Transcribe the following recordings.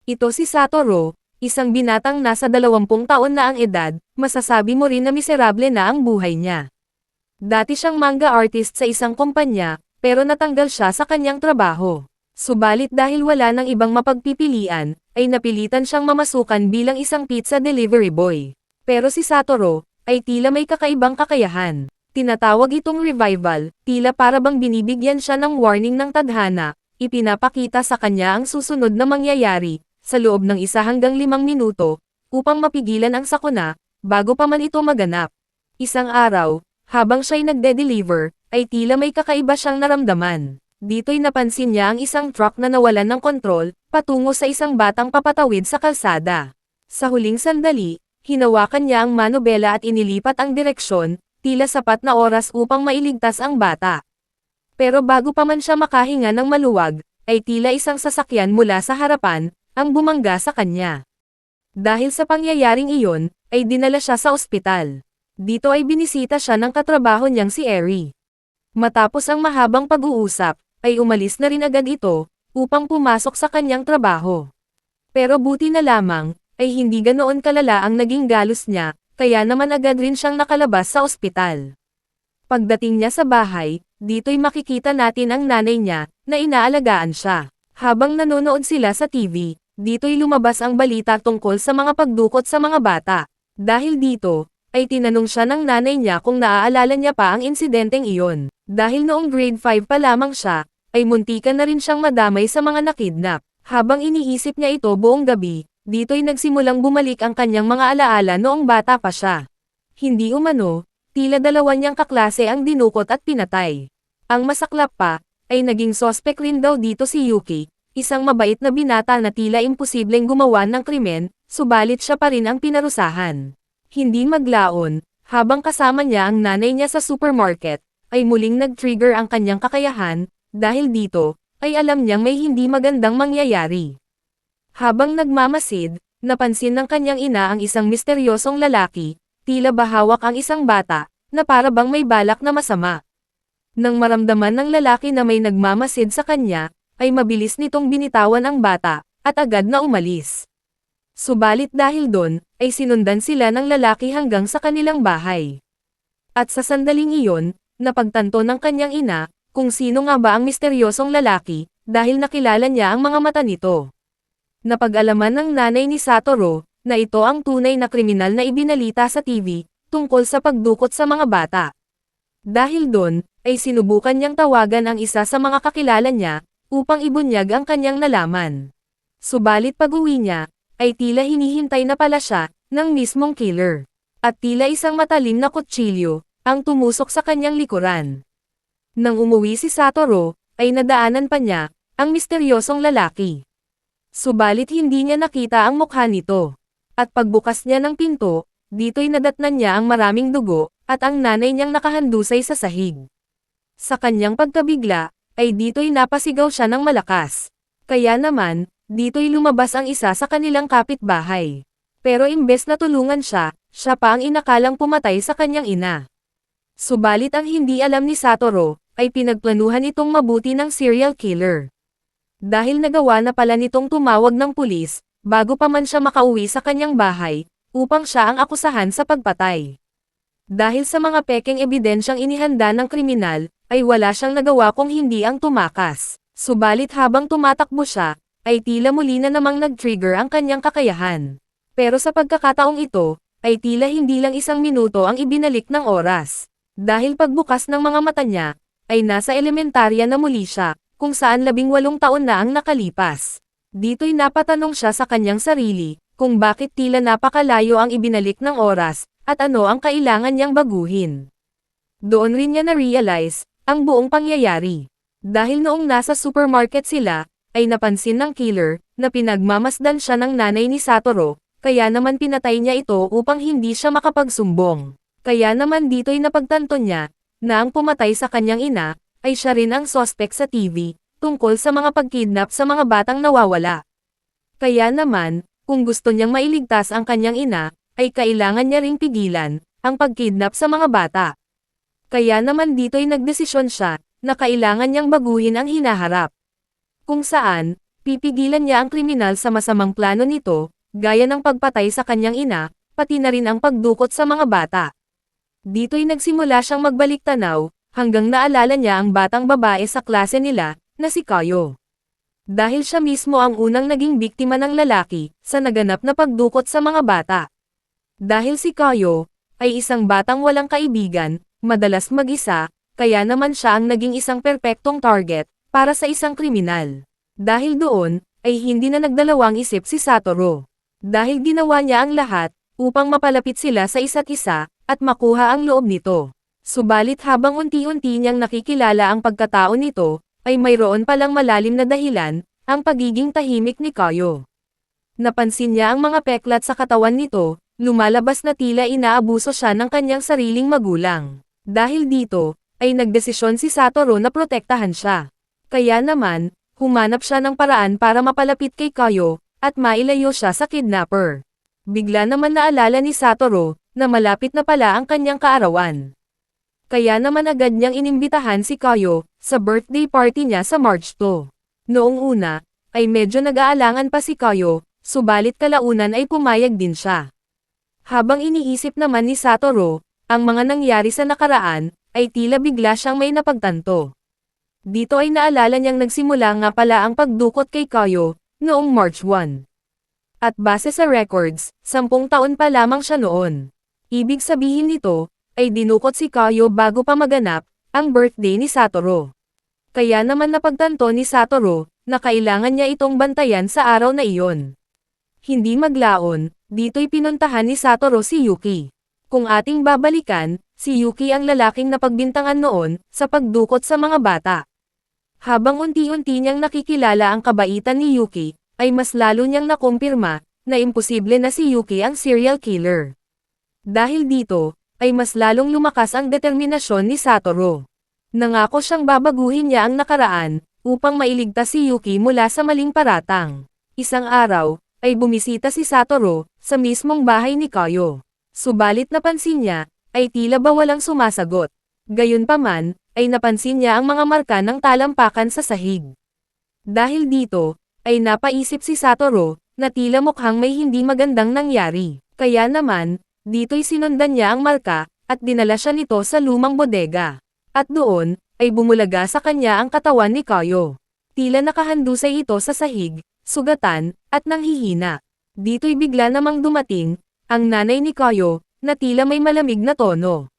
Ito si Satoru, isang binatang nasa 20 taon na ang edad, masasabi mo rin na miserable na ang buhay niya. Dati siyang manga artist sa isang kumpanya, pero natanggal siya sa kanyang trabaho. Subalit dahil wala ng ibang mapagpipilian, ay napilitan siyang mamasukan bilang isang pizza delivery boy. Pero si Satoru, ay tila may kakaibang kakayahan. Tinatawag itong revival, tila para bang binibigyan siya ng warning ng tadhana, ipinapakita sa kanya ang susunod na mangyayari, sa loob ng 1 hanggang 5 minuto, upang mapigilan ang sakuna, bago pa man ito maganap. Isang araw, habang siya'y nagde-deliver, ay tila may kakaiba siyang naramdaman. Dito'y napansin niya ang isang truck na nawalan ng kontrol, patungo sa isang batang papatawid sa kalsada. Sa huling sandali, hinawakan niya ang manobela at inilipat ang direksyon, tila sapat na oras upang mailigtas ang bata. Pero bago pa man siya makahinga ng maluwag, ay tila isang sasakyan mula sa harapan, ang bumangga sa kanya. Dahil sa pangyayaring iyon, ay dinala siya sa ospital. Dito ay binisita siya ng katrabaho niyang si Eri. Matapos ang mahabang pag-uusap, ay umalis na rin agad ito, upang pumasok sa kanyang trabaho. Pero buti na lamang, ay hindi ganoon kalala ang naging galos niya, kaya naman agad rin siyang nakalabas sa ospital. Pagdating niya sa bahay, dito'y makikita natin ang nanay niya, na inaalagaan siya. Habang nanonood sila sa TV, dito'y lumabas ang balita tungkol sa mga pagdukot sa mga bata. Dahil dito, ay tinanong siya ng nanay niya kung naaalala niya pa ang insidenteng iyon. Dahil noong grade 5 pa lamang siya, ay muntikan na rin siyang madamay sa mga nakidnap. Habang iniisip niya ito buong gabi, dito'y nagsimulang bumalik ang kanyang mga alaala noong bata pa siya. Hindi umano, tila 2 niyang kaklase ang dinukot at pinatay. Ang masaklap pa, ay naging sospek rin daw dito si Yuki, isang mabait na binata na tila imposibleng gumawa ng krimen, subalit siya pa rin ang pinarusahan. Hindi maglaon, habang kasama niya ang nanay niya sa supermarket, ay muling nag-trigger ang kanyang kakayahan, dahil dito, ay alam niyang may hindi magandang mangyayari. Habang nagmamasid, napansin ng kanyang ina ang isang misteryosong lalaki, tila bahawak ang isang bata, na para bang may balak na masama. Nang maramdaman ng lalaki na may nagmamasid sa kanya, ay mabilis nitong binitawan ang bata, at agad na umalis. Subalit dahil doon, ay sinundan sila ng lalaki hanggang sa kanilang bahay. At sa sandaling iyon, napagtanto ng kanyang ina, kung sino nga ba ang misteryosong lalaki, dahil nakilala niya ang mga mata nito. Napag-alaman ng nanay ni Satoru, na ito ang tunay na kriminal na ibinalita sa TV, tungkol sa pagdukot sa mga bata. Dahil doon, ay sinubukan niyang tawagan ang isa sa mga kakilala niya, upang ibunyag ang kanyang nalaman. Subalit pag-uwi niya, ay tila hinihintay na pala siya, ng mismong killer. At tila isang matalim na kutsilyo, ang tumusok sa kanyang likuran. Nang umuwi si Satoru, ay nadaanan pa niya, ang misteryosong lalaki. Subalit hindi niya nakita ang mukha nito. At pagbukas niya ng pinto, dito'y nadatnan niya ang maraming dugo, at ang nanay niyang nakahandusay sa sahig. Sa kanyang pagkabigla, ay dito'y napasigaw siya ng malakas. Kaya naman, dito'y lumabas ang isa sa kanilang kapitbahay. Pero imbes na tulungan siya, siya pa ang inakalang pumatay sa kanyang ina. Subalit ang hindi alam ni Satoru, ay pinagplanuhan itong mabuti ng serial killer. Dahil nagawa na pala nitong tumawag ng pulis, bago pa man siya makauwi sa kanyang bahay, upang siya ang akusahan sa pagpatay. Dahil sa mga pekeng ebidensyang inihanda ng kriminal, ay wala siyang nagawa kung hindi ang tumakas. Subalit habang tumatakbo siya, ay tila muli na namang nag-trigger ang kanyang kakayahan. Pero sa pagkakataong ito, ay tila hindi lang 1 minuto ang ibinalik ng oras. Dahil pagbukas ng mga mata niya, ay nasa elementarya na muli siya, kung saan 18 taon na ang nakalipas. Dito'y napatanong siya sa kanyang sarili, kung bakit tila napakalayo ang ibinalik ng oras, at ano ang kailangan niyang baguhin. Doon rin niya na-realize, ang buong pangyayari. Dahil noong nasa supermarket sila, ay napansin ng killer, na pinagmamasdan siya ng nanay ni Satoru, kaya naman pinatay niya ito upang hindi siya makapagsumbong. Kaya naman dito'y napagtanto niya, na ang pumatay sa kanyang ina, ay siya rin ang sospek sa TV, tungkol sa mga pagkidnap sa mga batang nawawala. Kaya naman, kung gusto niyang mailigtas ang kanyang ina, ay kailangan niya ring pigilan, ang pagkidnap sa mga bata. Kaya naman dito'y nagdesisyon siya, na kailangan niyang baguhin ang hinaharap. Kung saan, Pipigilan niya ang kriminal sa masamang plano nito, gaya ng pagpatay sa kanyang ina, pati na rin ang pagdukot sa mga bata. Dito'y nagsimula siyang magbalik tanaw, hanggang naalala niya ang batang babae sa klase nila, na si Kayo. Dahil siya mismo ang unang naging biktima ng lalaki, sa naganap na pagdukot sa mga bata. Dahil si Kayo, ay isang batang walang kaibigan, madalas mag-isa, kaya naman siya ang naging isang perpektong target, para sa isang kriminal. Dahil doon, ay hindi na nagdalawang isip si Satoru. Dahil ginawa niya ang lahat, upang mapalapit sila sa isa't isa, at makuha ang loob nito. Subalit habang unti-unti niyang nakikilala ang pagkatao nito, ay mayroon palang malalim na dahilan, ang pagiging tahimik ni Kayo. Napansin niya ang mga peklat sa katawan nito, lumalabas na tila inaabuso siya ng kanyang sariling magulang. Dahil dito, ay nagdesisyon si Satoru na protektahan siya. Kaya naman, humanap siya ng paraan para mapalapit kay Kayo, at mailayo siya sa kidnapper. Bigla naman naalala ni Satoru, na malapit na pala ang kanyang kaarawan. Kaya naman agad niyang inimbitahan si Kayo, sa birthday party niya sa March 2. Noong una, ay medyo nag-aalangan pa si Kayo, subalit kalaunan ay pumayag din siya. Habang iniisip naman ni Satoru, ang mga nangyari sa nakaraan, ay tila bigla siyang may napagtanto. Dito ay naalala niyang nagsimula nga pala ang pagdukot kay Kayo, noong March 1. At base sa records, 10 taon pa lamang siya noon. Ibig sabihin nito, ay dinukot si Kayo bago pa maganap, ang birthday ni Satoru. Kaya naman napagtanto ni Satoru, na kailangan niya itong bantayan sa araw na iyon. Hindi maglaon, dito'y pinuntahan ni Satoru si Yuki. Kung ating babalikan, si Yuki ang lalaking napagbintangan noon, sa pagdukot sa mga bata. Habang unti-unti niyang nakikilala ang kabaitan ni Yuki, ay mas lalo niyang nakumpirma, na imposible na si Yuki ang serial killer. Dahil dito, ay mas lalong lumakas ang determinasyon ni Satoru. Nangako siyang babaguhin niya ang nakaraan, upang mailigtas si Yuki mula sa maling paratang. Isang araw, ay bumisita si Satoru, sa mismong bahay ni Kayo. Subalit napansin niya, ay tila ba walang sumasagot. Gayunpaman, ay napansin niya ang mga marka ng talampakan sa sahig. Dahil dito, ay napaisip si Satoru, na tila mukhang may hindi magandang nangyari. Kaya naman, dito'y sinundan niya ang marka, at dinala siya nito sa lumang bodega. At doon, ay bumulaga sa kanya ang katawan ni Kayo. Tila nakahandusay ito sa sahig, sugatan, at nanghihina. Dito'y bigla namang dumating, ang nanay ni Kayo, na tila may malamig na tono.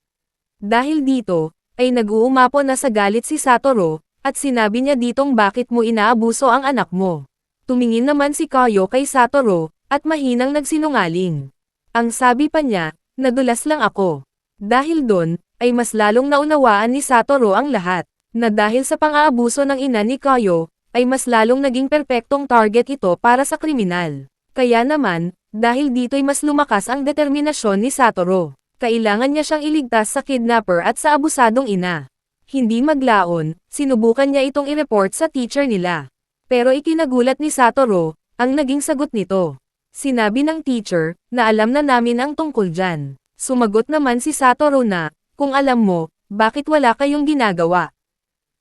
Dahil dito, ay nag-uumapo na sa galit si Satoru, at sinabi niya ditong bakit mo inaabuso ang anak mo. Tumingin naman si Kayo kay Satoru, at mahinang nagsinungaling. Ang sabi pa niya, nadulas lang ako. Dahil doon, ay mas lalong naunawaan ni Satoru ang lahat, na dahil sa pang-aabuso ng ina ni Kayo, ay mas lalong naging perpektong target ito para sa kriminal. Kaya naman, dahil dito'y mas lumakas ang determinasyon ni Satoru. Kailangan niya siyang iligtas sa kidnapper at sa abusadong ina. Hindi maglaon, sinubukan niya itong i-report sa teacher nila. Pero ikinagulat ni Satoru, ang naging sagot nito. Sinabi ng teacher, na alam na namin ang tungkol dyan. Sumagot naman si Satoru na, kung alam mo, bakit wala kayong ginagawa?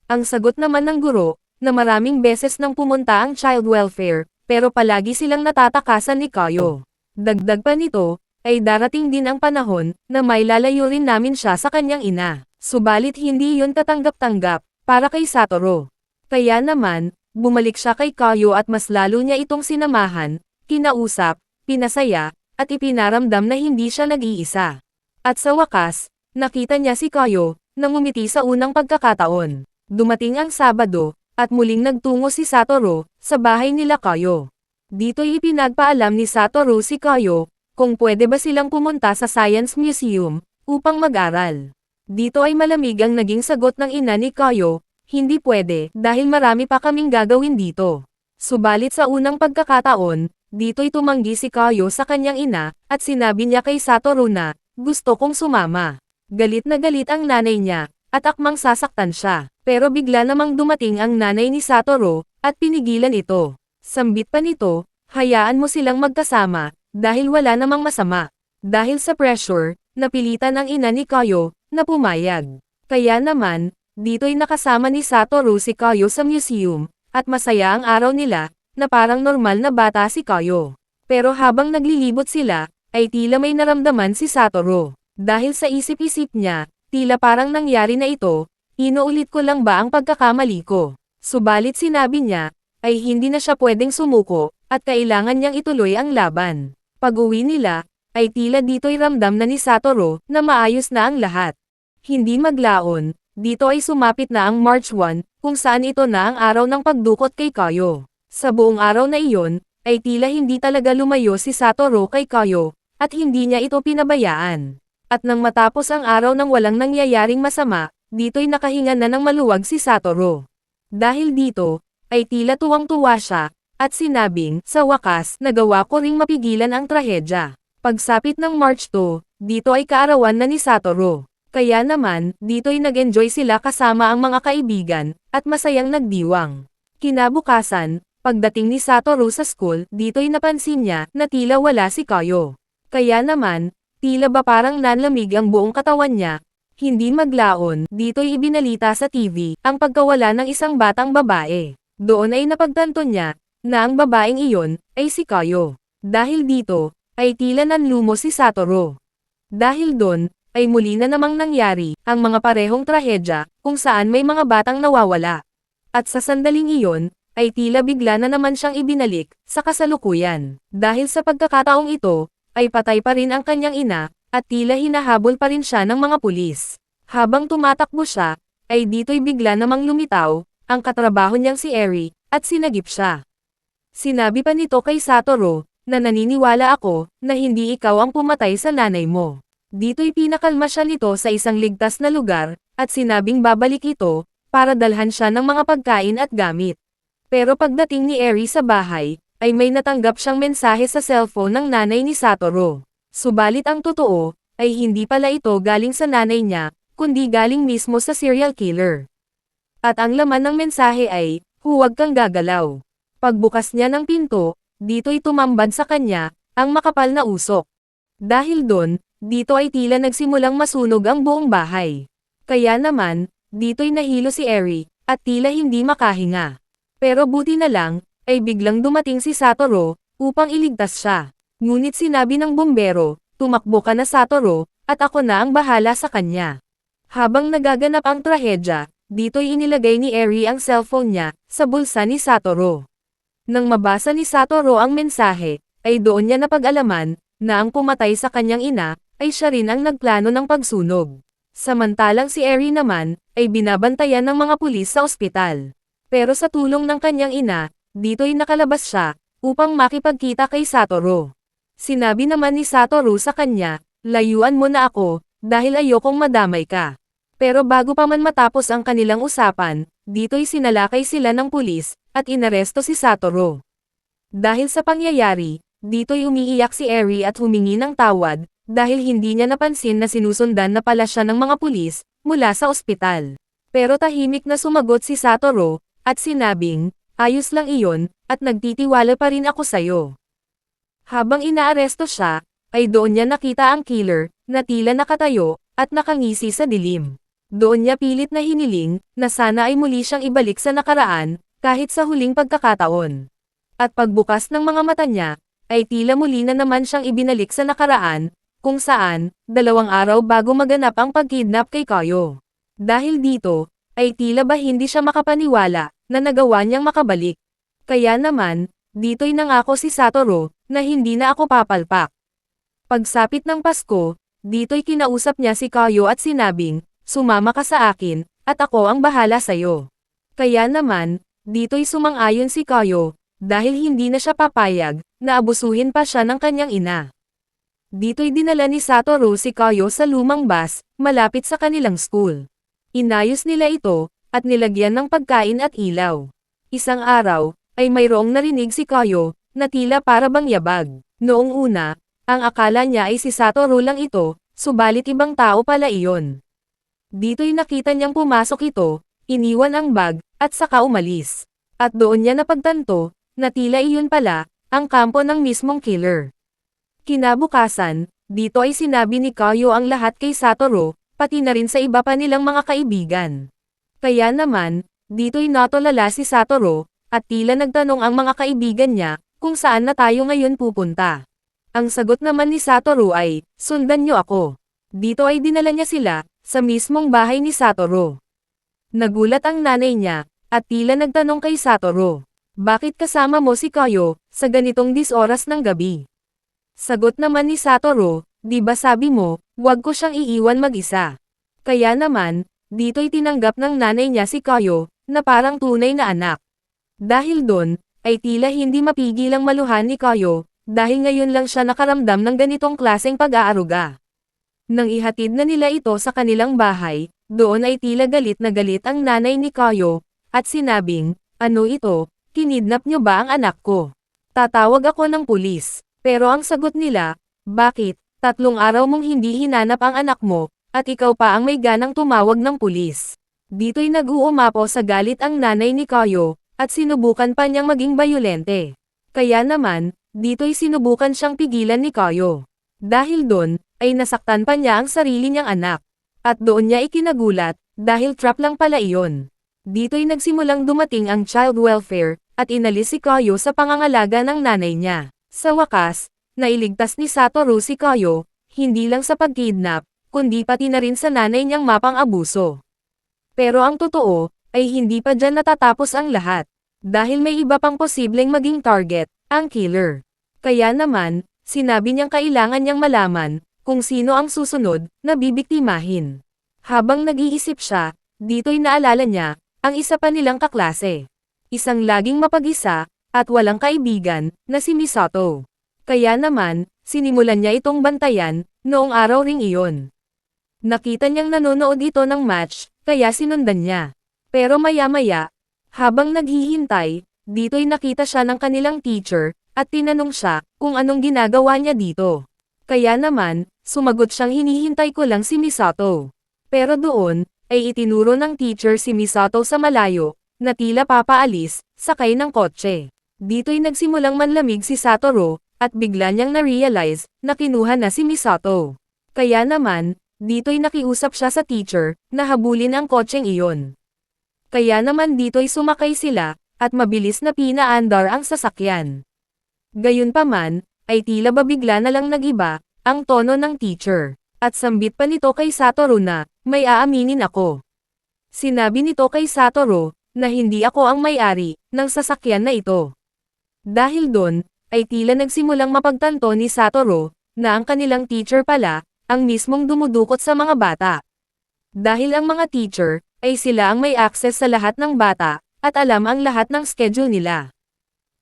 Ang sagot naman ng guro, na maraming beses nang pumunta ang child welfare, pero palagi silang natatakasan ni Kayo. Dagdag pa nito, ay darating din ang panahon, na may lalayo rin namin siya sa kanyang ina. Subalit hindi yun katanggap-tanggap, para kay Satoru. Kaya naman, bumalik siya kay Kayo at mas lalo niya itong sinamahan, kinausap, pinasaya, at ipinaramdam na hindi siya nag-iisa. At sa wakas, nakita niya si Kayo, na ngumiti sa unang pagkakataon. Dumating ang Sabado, at muling nagtungo si Satoru, sa bahay nila Kayo. Dito'y ipinagpaalam ni Satoru si Kayo, kung pwede ba silang pumunta sa Science Museum, upang mag-aral. Dito ay malamig ang naging sagot ng ina ni Kayo, hindi pwede, dahil marami pa kaming gagawin dito. Subalit sa unang pagkakataon, dito'y tumanggi si Kayo sa kanyang ina, at sinabi niya kay Satoru na, gusto kong sumama. Galit na galit ang nanay niya, at akmang sasaktan siya. Pero bigla namang dumating ang nanay ni Satoru, at pinigilan ito. Sambit pa nito, hayaan mo silang magkasama, dahil wala namang masama. Dahil sa pressure, napilitan ang ina ni Kayo, na pumayag. Kaya naman, dito'y nakasama ni Satoru si Kayo sa museum, at masaya ang araw nila, na parang normal na bata si Kayo. Pero habang naglilibot sila, ay tila may naramdaman si Satoru. Dahil sa isip-isip niya, tila parang nangyari na ito, inuulit ko lang ba ang pagkakamali ko. Subalit sinabi niya, ay hindi na siya pwedeng sumuko, at kailangan niyang ituloy ang laban. Pag-uwi nila, ay tila dito'y ramdam na ni Satoru, na maayos na ang lahat. Hindi maglaon, dito ay sumapit na ang March 1, kung saan ito na ang araw ng pagdukot kay Kayo. Sa buong araw na iyon, ay tila hindi talaga lumayo si Satoru kay Kayo, at hindi niya ito pinabayaan. At nang matapos ang araw ng walang nangyayaring masama, dito'y nakahinga na ng maluwag si Satoru. Dahil dito, ay tila tuwang-tuwa siya, at sinabing, sa wakas, nagawa ko ring mapigilan ang trahedya. Pagsapit ng March 2, dito ay kaarawan na ni Satoru. Kaya naman, dito'y nag-enjoy sila kasama ang mga kaibigan, at masayang nagdiwang. Kinabukasan, pagdating ni Satoru sa school, dito'y napansin niya na tila wala si Kayo. Kaya naman, tila ba parang nanlamig ang buong katawan niya. Hindi maglaon, dito'y ibinalita sa TV, ang pagkawala ng isang batang babae. Doon ay napagtanto niya, na ang babaeng iyon, ay si Kayo. Dahil dito, ay tila nanlumo si Satoru. Dahil doon, ay muli na namang nangyari, ang mga parehong trahedya, kung saan may mga batang nawawala. At sa sandaling iyon, ay tila bigla na naman siyang ibinalik, sa kasalukuyan. Dahil sa pagkakataong ito, ay patay pa rin ang kanyang ina, at tila hinahabol pa rin siya ng mga pulis. Habang tumatakbo siya, ay dito'y bigla namang lumitaw, ang katrabaho niyang si Eri, at sinagip siya. Sinabi pa nito kay Satoru, na naniniwala ako, na hindi ikaw ang pumatay sa nanay mo. Dito'y pinakalma siya nito sa isang ligtas na lugar, at sinabing babalik ito, para dalhan siya ng mga pagkain at gamit. Pero pagdating ni Eri sa bahay, ay may natanggap siyang mensahe sa cellphone ng nanay ni Satoru. Subalit ang totoo, ay hindi pala ito galing sa nanay niya, kundi galing mismo sa serial killer. At ang laman ng mensahe ay, huwag kang gagalaw. Pagbukas niya ng pinto, dito'y tumambad sa kanya, ang makapal na usok. Dahil doon, dito ay tila nagsimulang masunog ang buong bahay. Kaya naman, dito'y nahilo si Eri, at tila hindi makahinga. Pero buti na lang, ay biglang dumating si Satoru, upang iligtas siya. Ngunit sinabi ng bumbero, tumakbo ka na Satoru, at ako na ang bahala sa kanya. Habang nagaganap ang trahedya, dito'y inilagay ni Eri ang cellphone niya, sa bulsa ni Satoru. Nang mabasa ni Satoru ang mensahe, ay doon niya napag-alaman, na ang pumatay sa kanyang ina, ay siya rin ang nagplano ng pagsunog. Samantalang si Eri naman, ay binabantayan ng mga pulis sa ospital. Pero sa tulong ng kanyang ina, dito'y nakalabas siya, upang makipagkita kay Satoru. Sinabi naman ni Satoru sa kanya, layuan mo na ako, dahil ayokong madamay ka. Pero bago pa man matapos ang kanilang usapan, dito'y sinalakay sila ng pulis, at inaresto si Satoru. Dahil sa pangyayari, dito'y umiiyak si Eri at humingi ng tawad, dahil hindi niya napansin na sinusundan na pala siya ng mga pulis, mula sa ospital. Pero tahimik na sumagot si Satoru, at sinabing, ayos lang iyon, at nagtitiwala pa rin ako sa'yo. Habang inaaresto siya, ay doon niya nakita ang killer, na tila nakatayo, at nakangisi sa dilim. Doon niya pilit na hiniling, na sana ay muli siyang ibalik sa nakaraan, kahit sa huling pagkakataon. At pagbukas ng mga mata niya, ay tila muli na naman siyang ibinalik sa nakaraan, kung saan, 2 araw bago maganap ang pagkidnap kay Kayo. Dahil dito, ay tila ba hindi siya makapaniwala, na nagawa niyang makabalik. Kaya naman, dito'y nangako si Satoru, na hindi na ako papalpak. Pagsapit ng Pasko, dito'y kinausap niya si Kayo at sinabing, sumama ka sa akin, at ako ang bahala sa'yo. Kaya naman, dito'y sumang-ayon si Kayo, dahil hindi na siya papayag, na abusuhin pa siya ng kanyang ina. Dito'y dinala ni Satoru si Kayo sa lumang bus, malapit sa kanilang school. Inayos nila ito, at nilagyan ng pagkain at ilaw. Isang araw, ay mayroong narinig si Kayo, na tila para bang yabag. Noong una, ang akala niya ay si Satoru lang ito, subalit ibang tao pala iyon. Dito'y nakita niyang pumasok ito, iniwan ang bag, at saka umalis. At doon niya napagtanto, na tila iyon pala, ang kampo ng mismong killer. Kinabukasan, dito ay sinabi ni Kayo ang lahat kay Satoru, pati na rin sa iba pa nilang mga kaibigan. Kaya naman, dito'y natulala si Satoru, at tila nagtanong ang mga kaibigan niya, kung saan na tayo ngayon pupunta. Ang sagot naman ni Satoru ay, sundan niyo ako. Dito ay dinala niya sila, sa mismong bahay ni Satoru. Nagulat ang nanay niya, at tila nagtanong kay Satoru, bakit kasama mo si Kayo, sa ganitong 10 oras ng gabi? Sagot naman ni Satoru, di ba sabi mo, huwag ko siyang iiwan mag-isa. Kaya naman, dito'y tinanggap ng nanay niya si Kayo, na parang tunay na anak. Dahil doon, ay tila hindi mapigilang maluhan ni Kayo, dahil ngayon lang siya nakaramdam ng ganitong klaseng pag-aaruga. Nang ihatid na nila ito sa kanilang bahay, doon ay tila galit na galit ang nanay ni Kayo, at sinabing, ano ito, kinidnap niyo ba ang anak ko? Tatawag ako ng pulis. Pero ang sagot nila, bakit, 3 araw mong hindi hinanap ang anak mo, at ikaw pa ang may ganang tumawag ng pulis. Dito'y nag-uumapaw sa galit ang nanay ni Kayo, at sinubukan pa niyang maging bayolente. Kaya naman, dito'y sinubukan siyang pigilan ni Kayo. Dahil doon, ay nasaktan pa niya ang sarili niyang anak. At doon niya ikinagulat, dahil trap lang pala iyon. Dito'y nagsimulang dumating ang child welfare, at inalis si Kayo sa pangangalaga ng nanay niya. Sa wakas, nailigtas ni Satoru si Kayo, hindi lang sa pagkidnap, kundi pati na rin sa nanay niyang mapang-abuso. Pero ang totoo, ay hindi pa dyan natatapos ang lahat. Dahil may iba pang posibleng maging target, ang killer. Kaya naman, sinabi niyang kailangan niyang malaman, kung sino ang susunod, na bibiktimahin. Habang nag-iisip siya, dito'y naalala niya, ang isa pa nilang kaklase. Isang laging mapag-isa, at walang kaibigan, na si Misato. Kaya naman, sinimulan niya itong bantayan, noong araw ring iyon. Nakita niyang nanonood ito ng match, kaya sinundan niya. Pero maya-maya, habang naghihintay, dito'y nakita siya ng kanilang teacher, at tinanong siya, kung anong ginagawa niya dito. Kaya naman, sumagot siyang hinihintay ko lang si Misato. Pero doon, ay itinuro ng teacher si Misato sa malayo, na tila papaalis, sakay ng kotse. Dito'y nagsimulang manlamig si Satoru, at bigla niyang na-realize, na kinuha na si Misato. Kaya naman, dito'y nakiusap siya sa teacher, na habulin ang kotseng iyon. Kaya naman dito'y sumakay sila, at mabilis na pinaandar ang sasakyan. Gayunpaman, ay tila ba bigla na lang nag-iba, ang tono ng teacher. At sambit pa nito kay Satoru na, may aaminin ako. Sinabi nito kay Satoru, na hindi ako ang may-ari, ng sasakyan na ito. Dahil doon, ay tila nagsimulang mapagtanto ni Satoru, na ang kanilang teacher pala, ang mismong dumudukot sa mga bata. Dahil ang mga teacher, ay sila ang may access sa lahat ng bata, at alam ang lahat ng schedule nila.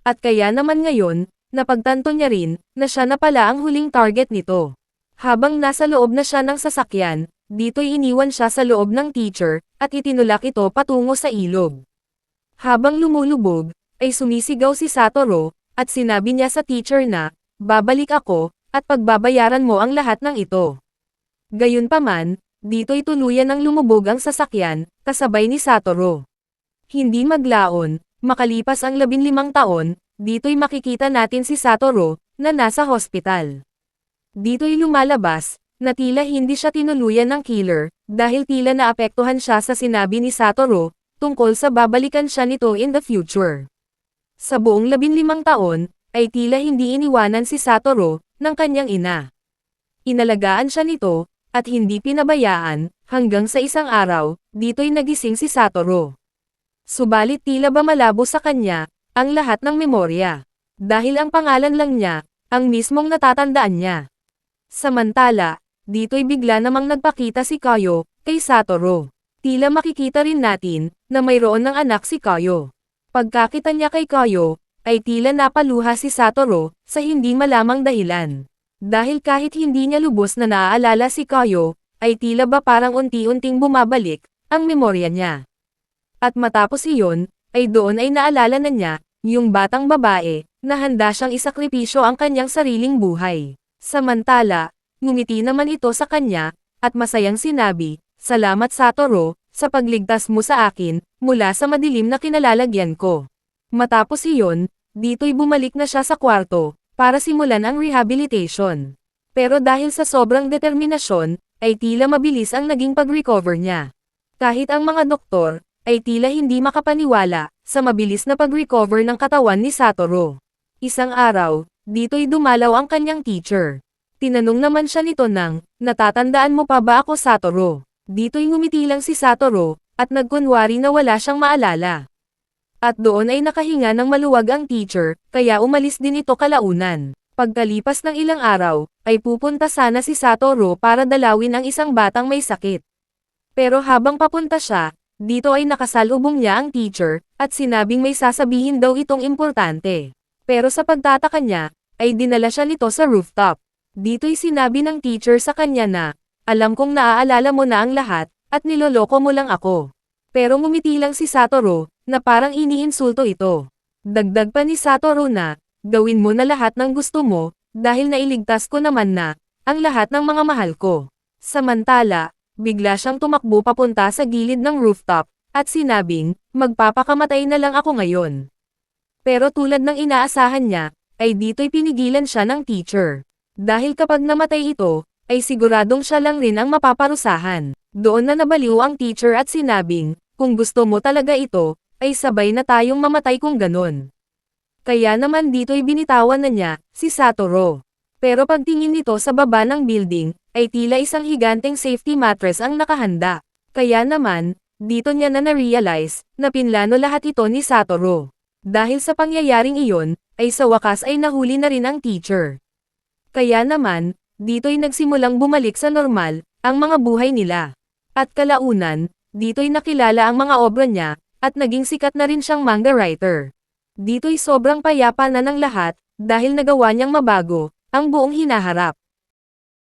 At kaya naman ngayon, napagtanto niya rin, na siya na pala ang huling target nito. Habang nasa loob na siya ng sasakyan, dito'y iniwan siya sa loob ng teacher, at itinulak ito patungo sa ilog. Habang lumulubog, ay sumisigaw si Satoru, at sinabi niya sa teacher na, babalik ako, at pagbabayaran mo ang lahat ng ito. Gayunpaman, dito'y tuluyan ng lumubog ang sasakyan, kasabay ni Satoru. Hindi maglaon, makalipas ang 15 taon, dito'y makikita natin si Satoru, na nasa hospital. Dito'y lumalabas, na tila hindi siya tinuluyan ng killer, dahil tila naapektuhan siya sa sinabi ni Satoru, tungkol sa babalikan siya nito in the future. Sa buong 15 taon, ay tila hindi iniwanan si Satoru, ng kanyang ina. Inalagaan siya nito, at hindi pinabayaan, hanggang sa isang araw, dito'y nagising si Satoru. Subalit tila ba malabo sa kanya, ang lahat ng memorya. Dahil ang pangalan lang niya, ang mismong natatandaan niya. Samantala, dito'y bigla namang nagpakita si Kayo, kay Satoru. Tila makikita rin natin, na mayroon ng anak si Kayo. Pagkakita niya kay Kayo, ay tila napaluha si Satoru, sa hindi malamang dahilan. Dahil kahit hindi niya lubos na naaalala si Kayo, ay tila ba parang unti-unting bumabalik, ang memorya niya. At matapos iyon, ay doon ay naalala na niya, yung batang babae, na handa siyang isakripisyo ang kanyang sariling buhay. Samantala, ngumiti naman ito sa kanya, at masayang sinabi, salamat Satoru, sa pagligtas mo sa akin, mula sa madilim na kinalalagyan ko. Matapos iyon, dito'y bumalik na siya sa kwarto, para simulan ang rehabilitation. Pero dahil sa sobrang determinasyon, ay tila mabilis ang naging pag-recover niya. Kahit ang mga doktor, ay tila hindi makapaniwala sa mabilis na pag-recover ng katawan ni Satoru. Isang araw, dito'y dumalaw ang kanyang teacher. Tinanong naman siya nito ng, natatandaan mo pa ba ako Satoru? Dito'y ngumiti lang si Satoru, at nagkunwari na wala siyang maalala. At doon ay nakahinga ng maluwag ang teacher, kaya umalis din ito kalaunan. Pagkalipas ng ilang araw, ay pupunta sana si Satoru para dalawin ang isang batang may sakit. Pero habang papunta siya, dito ay nakasalubong niya ang teacher, at sinabing may sasabihin daw itong importante. Pero sa pagtataka niya, ay dinala siya nito sa rooftop. Dito'y sinabi ng teacher sa kanya na, alam kong naaalala mo na ang lahat, at niloloko mo lang ako. Pero ngumiti lang si Satoru, na parang iniinsulto ito. Dagdag pa ni Satoru na, gawin mo na lahat ng gusto mo, dahil nailigtas ko naman na, ang lahat ng mga mahal ko. Samantala, bigla siyang tumakbo papunta sa gilid ng rooftop, at sinabing, magpapakamatay na lang ako ngayon. Pero tulad ng inaasahan niya, ay dito'y pinigilan siya ng teacher. Dahil kapag namatay ito, ay siguradong siya lang rin ang mapaparusahan. Doon na nabaliw ang teacher at sinabing, kung gusto mo talaga ito, ay sabay na tayong mamatay kung ganon. Kaya naman dito'y binitawan na niya, si Satoru. Pero pagtingin nito sa baba ng building, ay tila isang higanteng safety mattress ang nakahanda. Kaya naman, dito niya na na-realize, na pinlano lahat ito ni Satoru. Dahil sa pangyayaring iyon, ay sa wakas ay nahuli na rin ang teacher. Kaya naman, dito'y nagsimulang bumalik sa normal, ang mga buhay nila. At kalaunan, dito'y nakilala ang mga obra niya, at naging sikat na rin siyang manga writer. Dito'y sobrang payapa na ng lahat, dahil nagawa niyang mabago, ang buong hinaharap.